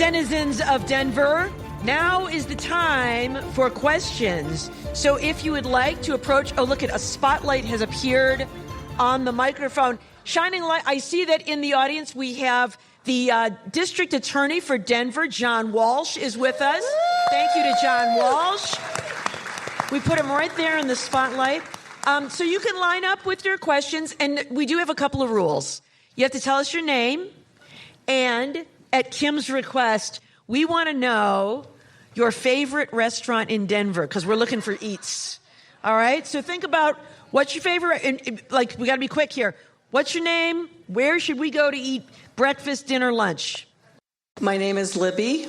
Denizens of Denver, now is the time for questions. So if you would like to approach, look at a spotlight has appeared on the microphone. Shining light, I see that in the audience we have the district attorney for Denver, John Walsh, is with us. Thank you to John Walsh. We put him right there in the spotlight. So you can line up with your questions, and we do have a couple of rules. You have to tell us your name, and at Kim's request, we want to know your favorite restaurant in Denver, because we're looking for eats. All right? So think about what's your favorite, and we got to be quick here. What's your name? Where should we go to eat breakfast, dinner, lunch? My name is Libby.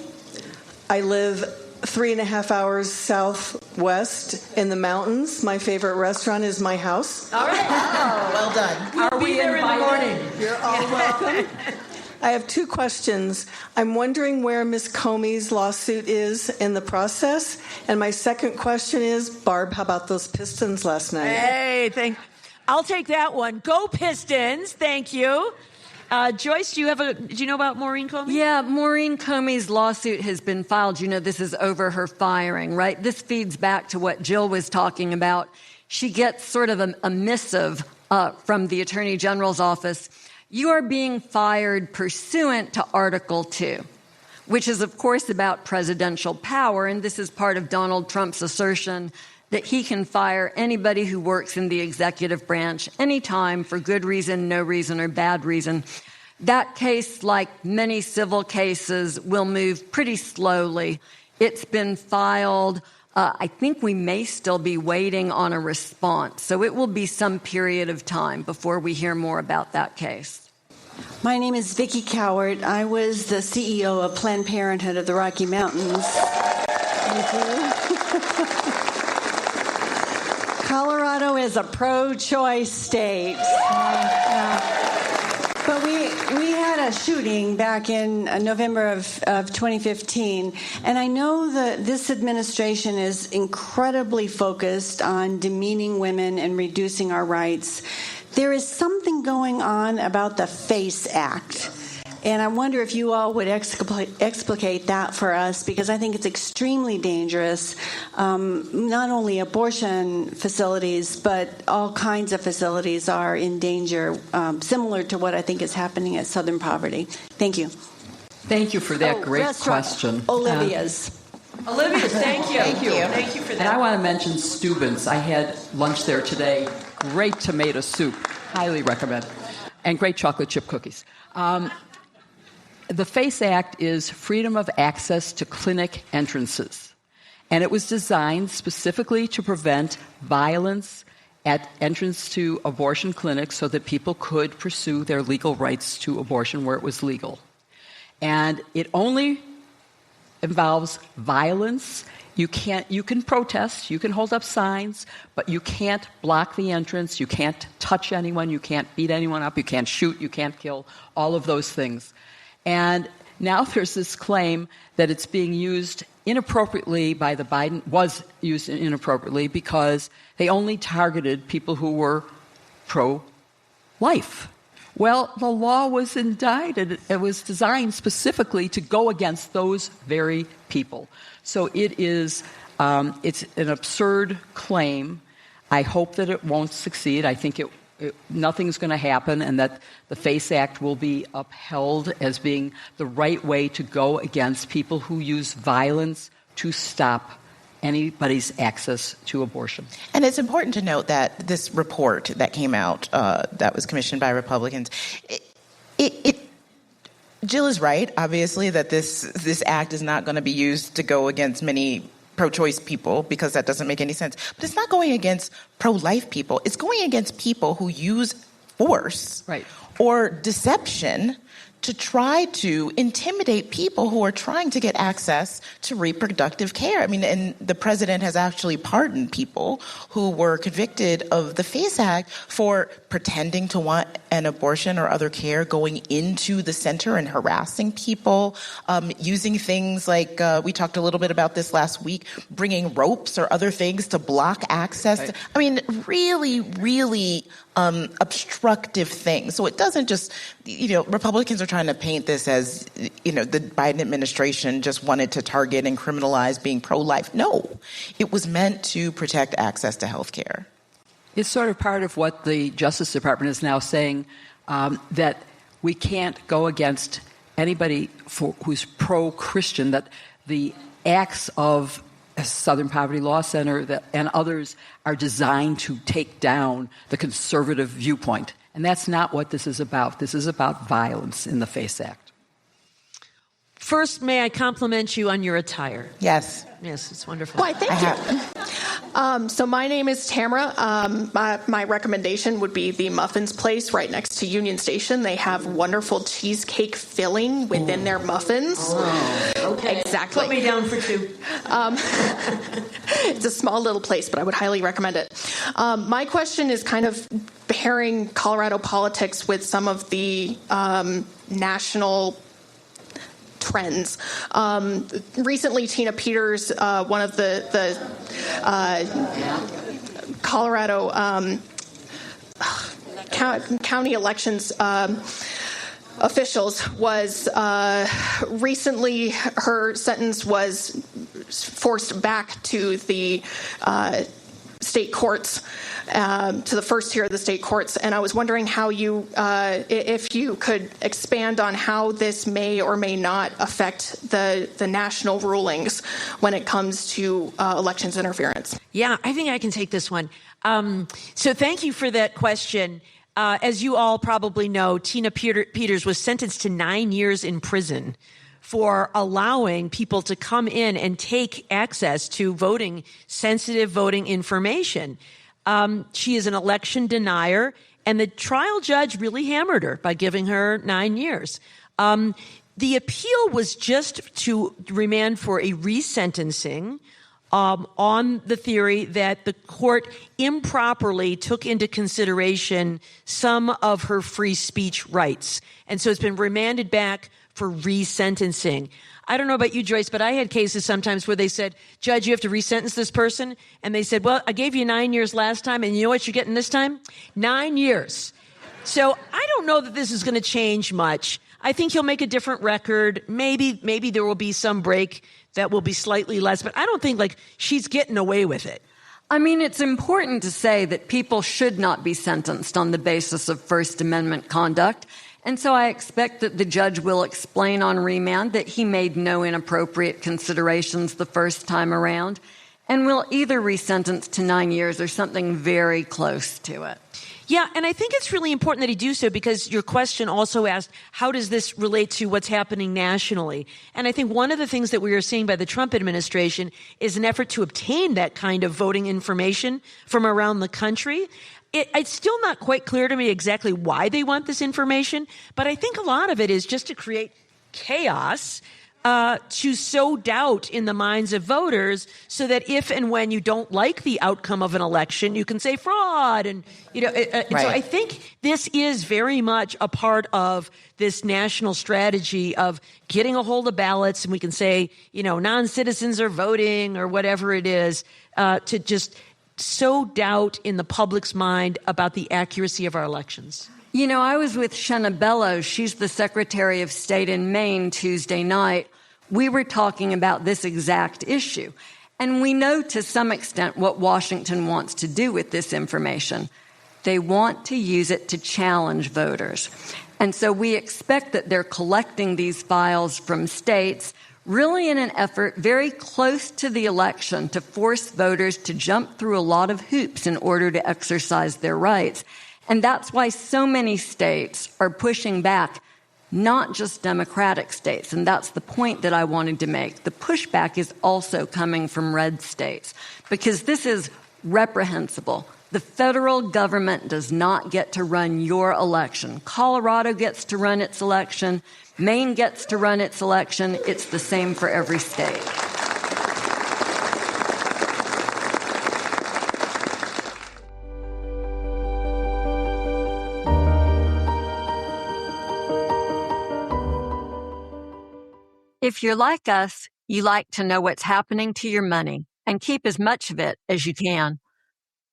I live 3.5 hours southwest in the mountains. My favorite restaurant is my house. All right. Oh, well done. We'll be there in the morning. You're all welcome. I have two questions. I'm wondering where Ms. Comey's lawsuit is in the process. And my second question is, Barb, how about those Pistons last night? Hey, I'll take that one. Go Pistons. Thank you. Joyce, do you know about Maureen Comey? Yeah, Maureen Comey's lawsuit has been filed. You know, this is over her firing, right? This feeds back to what Jill was talking about. She gets sort of a missive from the Attorney General's office. You are being fired pursuant to Article 2, which is, of course, about presidential power. And this is part of Donald Trump's assertion that he can fire anybody who works in the executive branch anytime for good reason, no reason, or bad reason. That case, like many civil cases, will move pretty slowly. It's been filed. I think we may still be waiting on a response. So it will be some period of time before we hear more about that case. My name is Vicki Cowart. I was the CEO of Planned Parenthood of the Rocky Mountains. Thank you. Colorado is a pro-choice state. But we had a shooting back in November of 2015, and I know that this administration is incredibly focused on demeaning women and reducing our rights. There is something going on about the FACE Act, and I wonder if you all would explicate that for us, because I think it's extremely dangerous. Not only abortion facilities, but all kinds of facilities are in danger, similar to what I think is happening at Southern Poverty. Thank you. Thank you for that great question. Olivia's, thank you. Thank you. Thank you for that. And I want to mention Steuben's. I had lunch there today. Great tomato soup. Highly recommend. And great chocolate chip cookies. The FACE Act is freedom of access to clinic entrances. And it was designed specifically to prevent violence at entrance to abortion clinics so that people could pursue their legal rights to abortion where it was legal. And it only involves violence. You can protest, you can hold up signs, but you can't block the entrance, you can't touch anyone, you can't beat anyone up, you can't shoot, you can't kill, all of those things. And now there's this claim that it's being used inappropriately by the Biden, was used inappropriately because they only targeted people who were pro-life. Well, the law was indicted. It was designed specifically to go against those very people. So it is, it's an absurd claim. I hope that it won't succeed. I think nothing's going to happen, and that the FACE Act will be upheld as being the right way to go against people who use violence to stop anybody's access to abortion. And it's important to note that this report that came out, that was commissioned by Republicans, Jill is right, obviously, that this act is not going to be used to go against many pro-choice people, because that doesn't make any sense. But it's not going against pro-life people. It's going against people who use force or deception to try to intimidate people who are trying to get access to reproductive care. I mean, and the president has actually pardoned people who were convicted of the FACE Act for pretending to want an abortion or other care, going into the center and harassing people, using things like, we talked a little bit about this last week, bringing ropes or other things to block access. Right. I mean, really, really obstructive things. So it doesn't just, Republicans are trying to paint this as, the Biden administration just wanted to target and criminalize being pro-life. No, it was meant to protect access to health care. It's sort of part of what the Justice Department is now saying, that we can't go against anybody who's pro-Christian, that the acts of Southern Poverty Law Center and others are designed to take down the conservative viewpoint. And that's not what this is about. This is about violence in the FACE Act. First, may I compliment you on your attire? Yes. Yes, it's wonderful. Why, thank you. So my name is Tamara. My recommendation would be the Muffins Place right next to Union Station. They have wonderful cheesecake filling within their muffins. Oh, okay. Exactly. Put me down for 2. It's a small little place, but I would highly recommend it. My question is kind of pairing Colorado politics with some of the national trends. Recently, Tina Peters, one of the Colorado county elections officials, was recently, her sentence was forced back to the state courts, to the first tier of the state courts. And I was wondering how if you could expand on how this may or may not affect the national rulings when it comes to elections interference. Yeah, I think I can take this one. So thank you for that question. As you all probably know, Tina Peters was sentenced to 9 years in prison for allowing people to come in and take access to sensitive voting information. She is an election denier, and the trial judge really hammered her by giving her 9 years. The appeal was just to remand for a resentencing on the theory that the court improperly took into consideration some of her free speech rights. And so it's been remanded back for resentencing. I don't know about you, Joyce, but I had cases sometimes where they said, Judge, you have to resentence this person. And they said, well, I gave you 9 years last time, and you know what you're getting this time? 9 years. So I don't know that this is going to change much. I think he'll make a different record. Maybe there will be some break that will be slightly less, but I don't think she's getting away with it. I mean, it's important to say that people should not be sentenced on the basis of First Amendment conduct. And so I expect that the judge will explain on remand that he made no inappropriate considerations the first time around, and will either resentence to 9 years or something very close to it. Yeah, and I think it's really important that he do so because your question also asked, how does this relate to what's happening nationally? And I think one of the things that we are seeing by the Trump administration is an effort to obtain that kind of voting information from around the country. It's still not quite clear to me exactly why they want this information, but I think a lot of it is just to create chaos, to sow doubt in the minds of voters so that if and when you don't like the outcome of an election, you can say fraud. And, right. So I think this is very much a part of this national strategy of getting a hold of ballots, and we can say, non-citizens are voting or whatever it is, to just sow doubt in the public's mind about the accuracy of our elections. I was with Shenna Bellows. She's the Secretary of State in Maine Tuesday night. We were talking about this exact issue. And we know to some extent what Washington wants to do with this information. They want to use it to challenge voters. And so we expect that they're collecting these files from states really in an effort very close to the election to force voters to jump through a lot of hoops in order to exercise their rights. And that's why so many states are pushing back, not just Democratic states. And that's the point that I wanted to make. The pushback is also coming from red states because this is reprehensible. The federal government does not get to run your election. Colorado gets to run its election. Maine gets to run its election. It's the same for every state. If you're like us, you like to know what's happening to your money and keep as much of it as you can.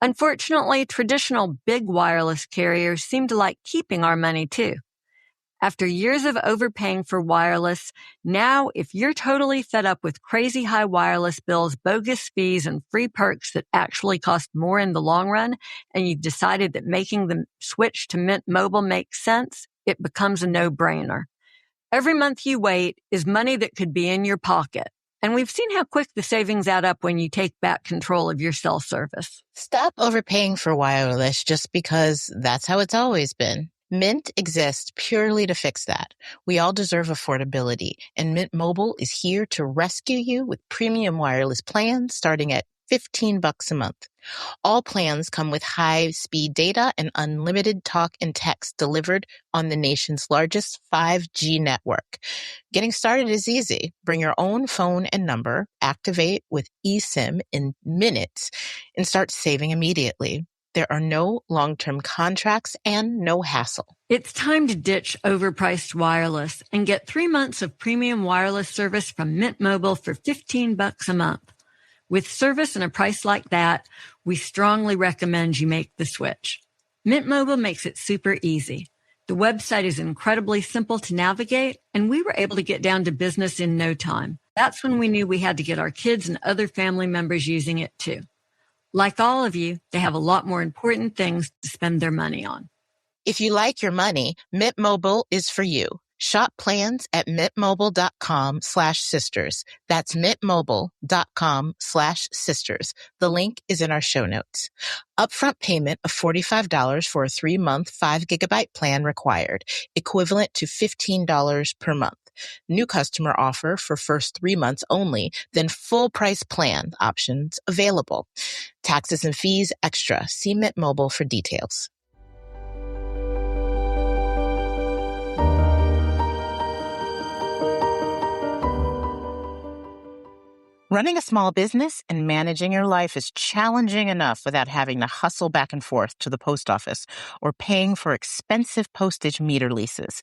Unfortunately, traditional big wireless carriers seem to like keeping our money too. After years of overpaying for wireless, now if you're totally fed up with crazy high wireless bills, bogus fees, and free perks that actually cost more in the long run, and you've decided that making the switch to Mint Mobile makes sense, it becomes a no-brainer. Every month you wait is money that could be in your pocket. And we've seen how quick the savings add up when you take back control of your cell service. Stop overpaying for wireless just because that's how it's always been. Mint exists purely to fix that. We all deserve affordability, and Mint Mobile is here to rescue you with premium wireless plans starting at $15 a month. All plans come with high-speed data and unlimited talk and text delivered on the nation's largest 5G network. Getting started is easy. Bring your own phone and number, activate with eSIM in minutes, and start saving immediately. There are no long-term contracts and no hassle. It's time to ditch overpriced wireless and get 3 months of premium wireless service from Mint Mobile for $15 a month. With service and a price like that, we strongly recommend you make the switch. Mint Mobile makes it super easy. The website is incredibly simple to navigate, and we were able to get down to business in no time. That's when we knew we had to get our kids and other family members using it too. Like all of you, they have a lot more important things to spend their money on. If you like your money, Mint Mobile is for you. Shop plans at mintmobile.com/sisters. That's mintmobile.com/sisters. The link is in our show notes. Upfront payment of $45 for a 3-month 5-gigabyte plan required, equivalent to $15 per month. New customer offer for first 3 months only, then full price plan options available. Taxes and fees extra. See Mint Mobile for details. Running a small business and managing your life is challenging enough without having to hustle back and forth to the post office or paying for expensive postage meter leases.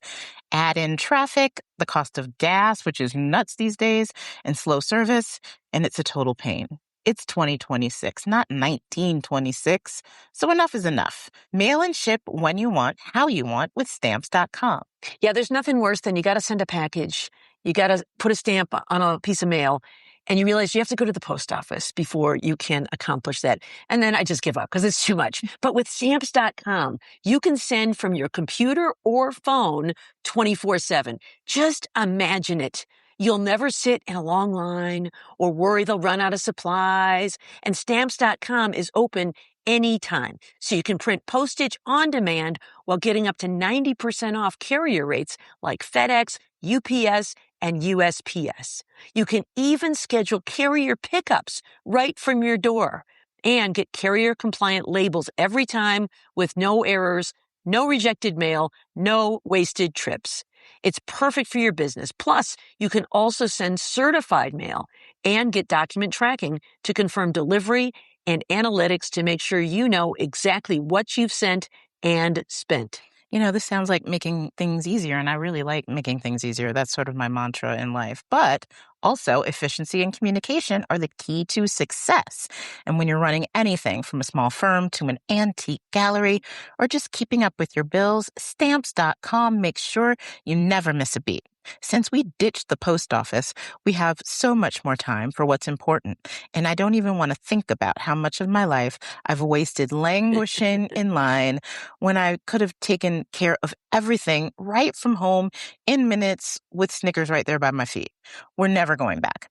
Add in traffic, the cost of gas, which is nuts these days, and slow service, and it's a total pain. It's 2026, not 1926. So enough is enough. Mail and ship when you want, how you want with Stamps.com. Yeah, there's nothing worse than you got to send a package. You got to put a stamp on a piece of mail, and you realize you have to go to the post office before you can accomplish that. And then I just give up because it's too much. But with Stamps.com, you can send from your computer or phone 24/7. Just imagine it. You'll never sit in a long line or worry they'll run out of supplies. And Stamps.com is open anytime. So you can print postage on demand while getting up to 90% off carrier rates like FedEx, UPS, and USPS. You can even schedule carrier pickups right from your door and get carrier-compliant labels every time with no errors, no rejected mail, no wasted trips. It's perfect for your business. Plus, you can also send certified mail and get document tracking to confirm delivery and analytics to make sure you know exactly what you've sent and spent. You know, this sounds like making things easier, and I really like making things easier. That's sort of my mantra in life. But also, efficiency and communication are the key to success. And when you're running anything from a small firm to an antique gallery or just keeping up with your bills, Stamps.com makes sure you never miss a beat. Since we ditched the post office, we have so much more time for what's important. And I don't even want to think about how much of my life I've wasted languishing in line when I could have taken care of everything right from home in minutes with Snickers right there by my feet. We're never going back.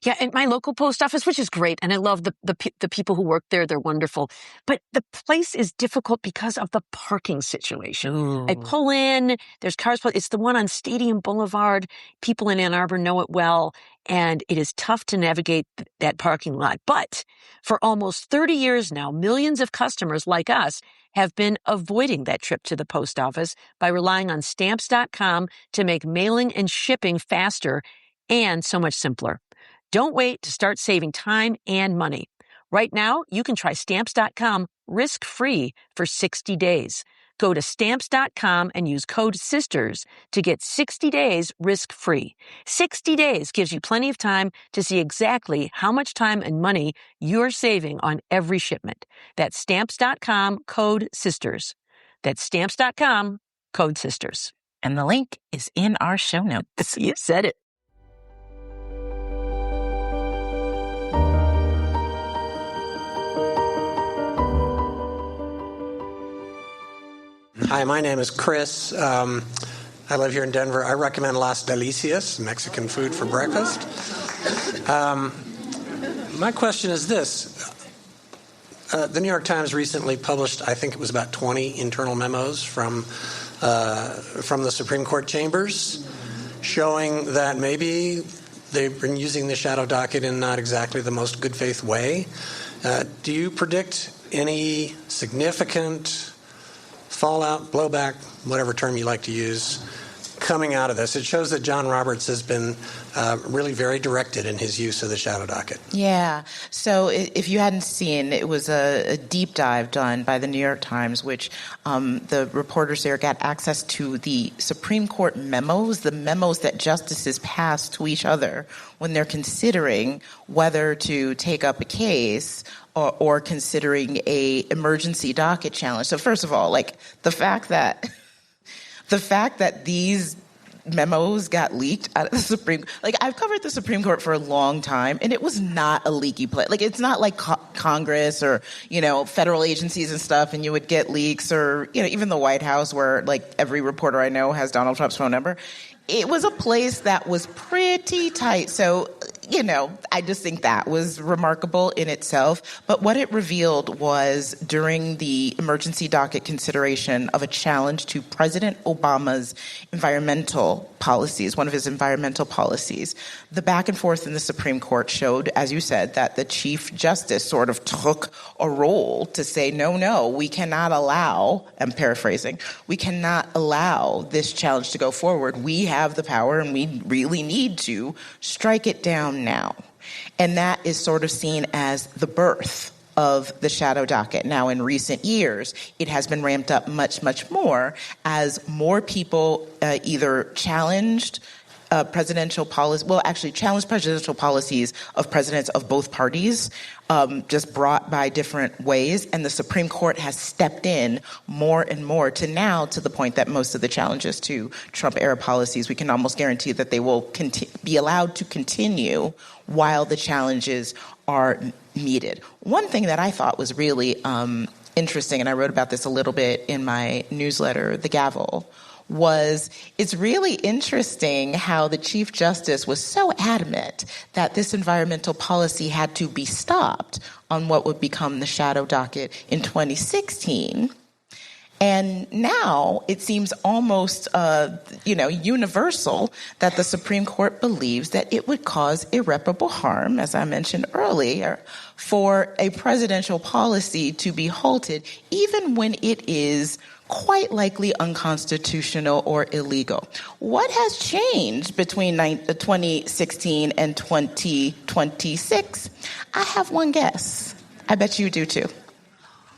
Yeah, at my local post office, which is great, and I love the people who work there. They're wonderful. But the place is difficult because of the parking situation. Ooh. I pull in, there's cars. It's the one on Stadium Boulevard. People in Ann Arbor know it well, and it is tough to navigate that parking lot. But for almost 30 years now, millions of customers like us have been avoiding that trip to the post office by relying on Stamps.com to make mailing and shipping faster and so much simpler. Don't wait to start saving time and money. Right now, you can try Stamps.com risk-free for 60 days. Go to Stamps.com and use code SISTERS to get 60 days risk-free. 60 days gives you plenty of time to see exactly how much time and money you're saving on every shipment. That's Stamps.com, code SISTERS. That's Stamps.com, code SISTERS. And the link is in our show notes. You said it. Hi, my name is Chris. I live here in Denver. I recommend Las Delicias, Mexican food for breakfast. My question is this. The New York Times recently published, I think it was about 20 internal memos from the Supreme Court chambers showing that maybe they've been using the shadow docket in not exactly the most good faith way. Do you predict any significant fallout, blowback, whatever term you like to use, coming out of this? It shows that John Roberts has been really very directed in his use of the shadow docket. Yeah. So if you hadn't seen, it was a deep dive done by the New York Times, which the reporters there got access to the Supreme Court memos, the memos that justices pass to each other when they're considering whether to take up a case or considering a emergency docket challenge. So first of all, like the fact that these memos got leaked out of the Supreme, like I've covered the Supreme Court for a long time, and it was not a leaky place. Like it's not like Congress or, federal agencies and stuff, and you would get leaks, or, even the White House where like every reporter I know has Donald Trump's phone number. It was a place that was pretty tight. So, I just think that was remarkable in itself. But what it revealed was during the emergency docket consideration of a challenge to President Obama's environmental policies, one of his environmental policies, the back and forth in the Supreme Court showed, as you said, that the Chief Justice sort of took a role to say, no, we cannot allow, I'm paraphrasing, we cannot allow this challenge to go forward. We have the power and we really need to strike it down now. And that is sort of seen as the birth of the shadow docket. Now, in recent years, it has been ramped up much, much more as more people either challenged presidential policies of presidents of both parties, just brought by different ways. And the Supreme Court has stepped in more and more to the point that most of the challenges to Trump-era policies, we can almost guarantee that they will be allowed to continue while the challenges are needed. One thing that I thought was really interesting, and I wrote about this a little bit in my newsletter, The Gavel, was it's really interesting how the Chief Justice was so adamant that this environmental policy had to be stopped on what would become the shadow docket in 2016. And now it seems almost, universal that the Supreme Court believes that it would cause irreparable harm, as I mentioned earlier, for a presidential policy to be halted, even when it is quite likely unconstitutional or illegal. What has changed between 2016 and 2026? I have one guess. I bet you do too.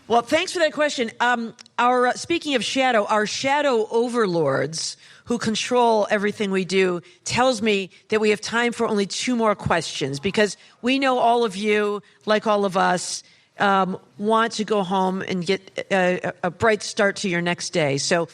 Well, thanks for that question. Speaking of shadow, our shadow overlords who control everything we do tells me that we have time for only 2 more questions, because we know all of you, like all of us, want to go home and get a bright start to your next day. So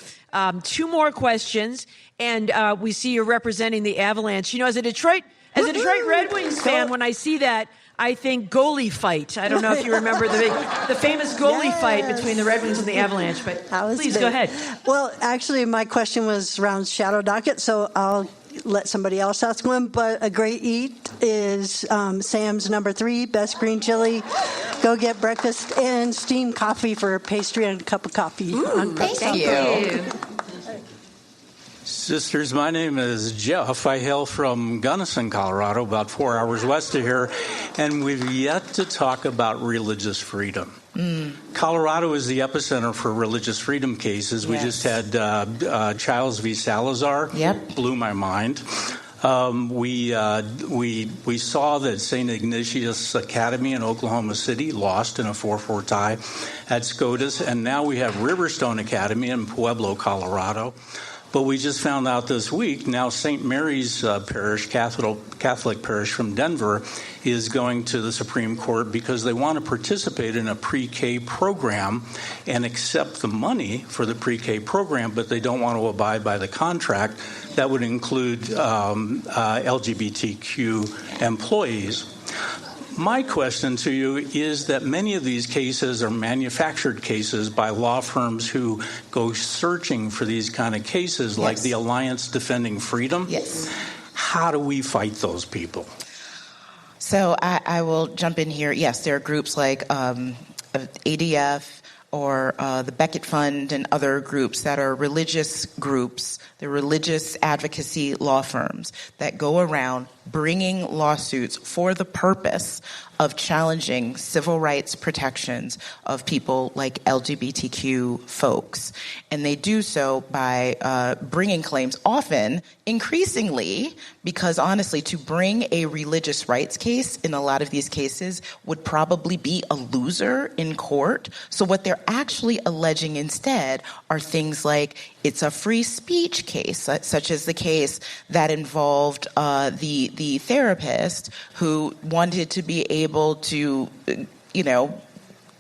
2 more questions, and we see you're representing the Avalanche. As a Detroit Red Wings fan, when I see that, I think goalie fight. I don't know if you remember the famous goalie fight between the Red Wings and the Avalanche, but please go ahead. Well, actually, my question was around shadow docket, so I'll let somebody else ask one. But a great eat is Sam's number 3, best green chili. Go get breakfast and steamed coffee for a pastry and a cup of coffee. Thank you. Sisters, my name is Jeff. I hail from Gunnison, Colorado, about 4 hours west of here, and we've yet to talk about religious freedom. Colorado is the epicenter for religious freedom cases. We just had Childs v. Salazar. Yep. Blew my mind. We saw that St. Ignatius Academy in Oklahoma City lost in a 4-4 tie at SCOTUS, and now we have Riverstone Academy in Pueblo, Colorado. But we just found out this week, now St. Mary's Parish, Catholic Parish from Denver, is going to the Supreme Court because they want to participate in a pre-K program and accept the money for the pre-K program, but they don't want to abide by the contract. That would include LGBTQ employees. My question to you is that many of these cases are manufactured cases by law firms who go searching for these kind of cases, like the Alliance Defending Freedom. Yes. How do we fight those people? So I will jump in here. Yes, there are groups like ADF or the Beckett Fund and other groups that are religious groups. They're religious advocacy law firms that go around bringing lawsuits for the purpose of challenging civil rights protections of people like LGBTQ folks. And they do so by bringing claims, often increasingly, because honestly, to bring a religious rights case in a lot of these cases would probably be a loser in court. So what they're actually alleging instead are things like it's a free speech case, such as the case that involved the therapist who wanted to be able to,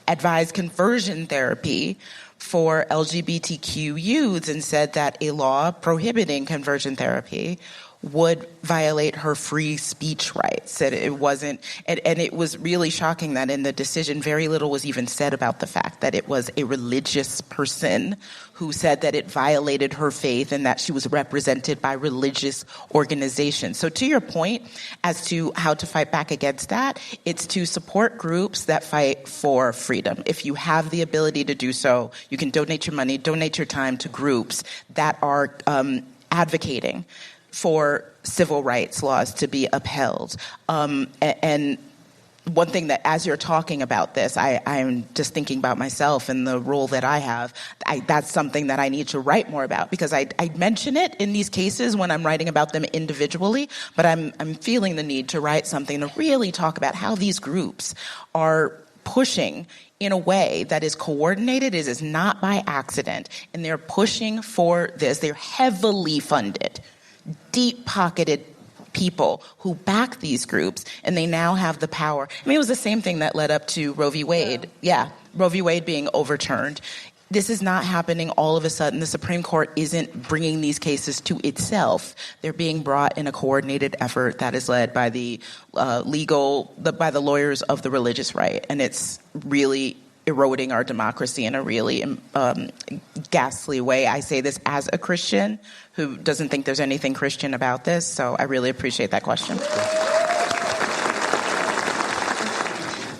advise conversion therapy for LGBTQ youths and said that a law prohibiting conversion therapy would violate her free speech rights. That it wasn't, and it was really shocking that in the decision, very little was even said about the fact that it was a religious person who said that it violated her faith and that she was represented by religious organizations. So to your point as to how to fight back against that, it's to support groups that fight for freedom. If you have the ability to do so, you can donate your money, donate your time to groups that are advocating for civil rights laws to be upheld. And one thing that, as you're talking about this, I'm just thinking about myself and the role that I have. That's something that I need to write more about, because I mention it in these cases when I'm writing about them individually, but I'm feeling the need to write something to really talk about how these groups are pushing in a way that is coordinated, is not by accident, and they're pushing for this. They're heavily funded, deep-pocketed people who back these groups, and they now have the power. I mean, it was the same thing that led up to Roe v. Wade. Yeah, Roe v. Wade being overturned. This is not happening all of a sudden. The Supreme Court isn't bringing these cases to itself. They're being brought in a coordinated effort that is led by the by the lawyers of the religious right, and it's really eroding our democracy in a really ghastly way. I say this as a Christian who doesn't think there's anything Christian about this, so I really appreciate that question.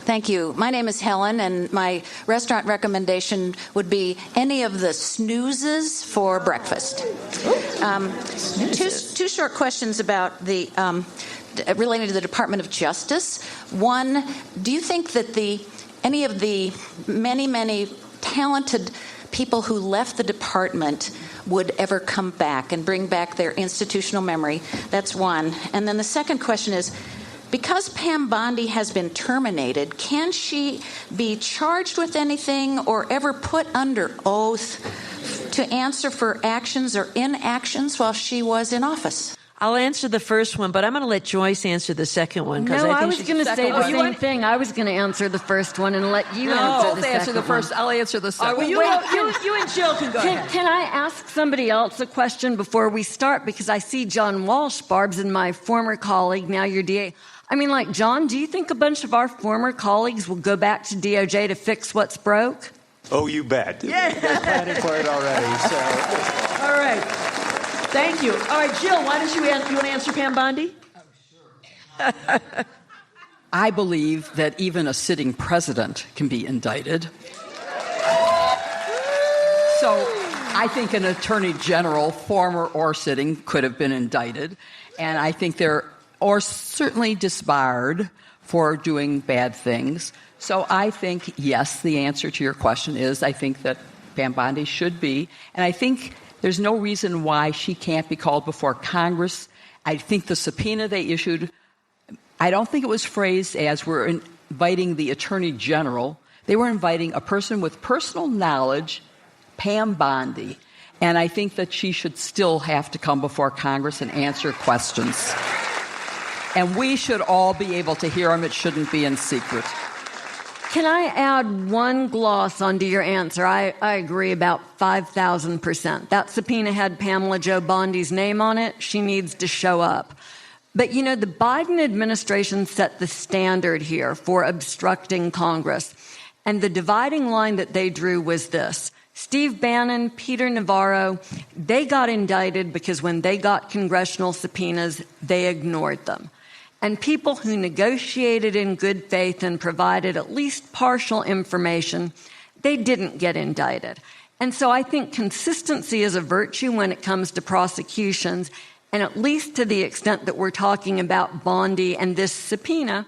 Thank you. My name is Helen, and my restaurant recommendation would be any of the snoozes for breakfast. Two short questions about the related to the Department of Justice. One, do you think that any of the many talented people who left the department would ever come back and bring back their institutional memory? That's one. And then the second question is, because Pam Bondi has been terminated, can she be charged with anything or ever put under oath to answer for actions or inactions while she was in office? I'll answer the first one, but I'm going to let Joyce answer the second one. No, I was going to say the same thing. I was going to answer the first one and let you answer the second one. I'll answer the second one. You and Jill can go ahead. Can I ask somebody else a question before we start? Because I see John Walsh, Barb's and my former colleague, now your DA. I mean, John, do you think a bunch of our former colleagues will go back to DOJ to fix what's broke? Oh, you bet. Yeah. They're planning for it already. So. All right. Thank you. All right, Jill, why don't you want to answer Pam Bondi? Sure. I believe that even a sitting president can be indicted. So I think an attorney general, former or sitting, could have been indicted. And I think or certainly disbarred for doing bad things. So I think, yes, the answer to your question is I think that Pam Bondi should be. And I think there's no reason why she can't be called before Congress. I think the subpoena they issued, I don't think it was phrased as we're inviting the Attorney General. They were inviting a person with personal knowledge, Pam Bondi. And I think that she should still have to come before Congress and answer questions. And we should all be able to hear them. It shouldn't be in secret. Can I add one gloss onto your answer? I agree about 5,000%. That subpoena had Pamela Jo Bondi's name on it. She needs to show up. But, the Biden administration set the standard here for obstructing Congress. And the dividing line that they drew was this. Steve Bannon, Peter Navarro, they got indicted because when they got congressional subpoenas, they ignored them. And people who negotiated in good faith and provided at least partial information, they didn't get indicted. And so I think consistency is a virtue when it comes to prosecutions, and at least to the extent that we're talking about Bondi and this subpoena,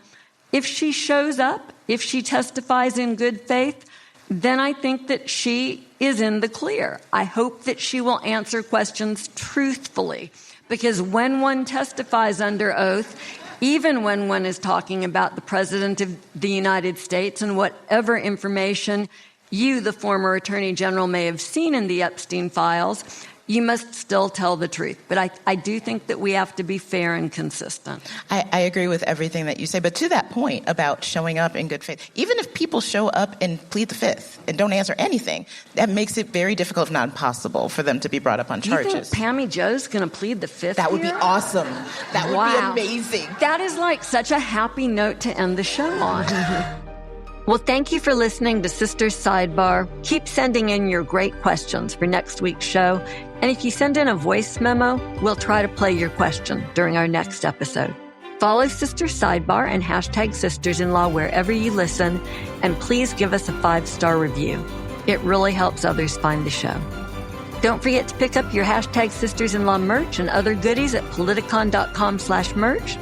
if she shows up, if she testifies in good faith, then I think that she is in the clear. I hope that she will answer questions truthfully, because when one testifies under oath, even when one is talking about the President of the United States and whatever information you, the former Attorney General, may have seen in the Epstein files, you must still tell the truth. But I do think that we have to be fair and consistent. I agree with everything that you say. But to that point about showing up in good faith, even if people show up and plead the fifth and don't answer anything, that makes it very difficult, if not impossible, for them to be brought up on charges. You think Pammy Jo's going to plead the fifth That would be awesome. That would be amazing. That is like such a happy note to end the show on. Well, thank you for listening to Sisters Sidebar. Keep sending in your great questions for next week's show. And if you send in a voice memo, we'll try to play your question during our next episode. Follow Sisters Sidebar and hashtag Sisters-in-Law wherever you listen. And please give us a 5-star review. It really helps others find the show. Don't forget to pick up your hashtag Sisters-in-Law merch and other goodies at politicon.com/merch.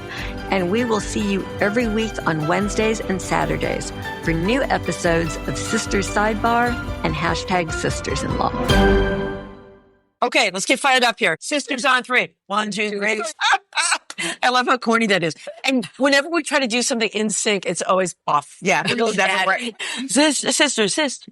And we will see you every week on Wednesdays and Saturdays for new episodes of Sisters Sidebar and hashtag Sisters-in-Law. Okay, let's get fired up here. Sisters on 3. 1, 2, 3. I love how corny that is. And whenever we try to do something in sync, it's always off. Yeah, it goes that way. Sisters.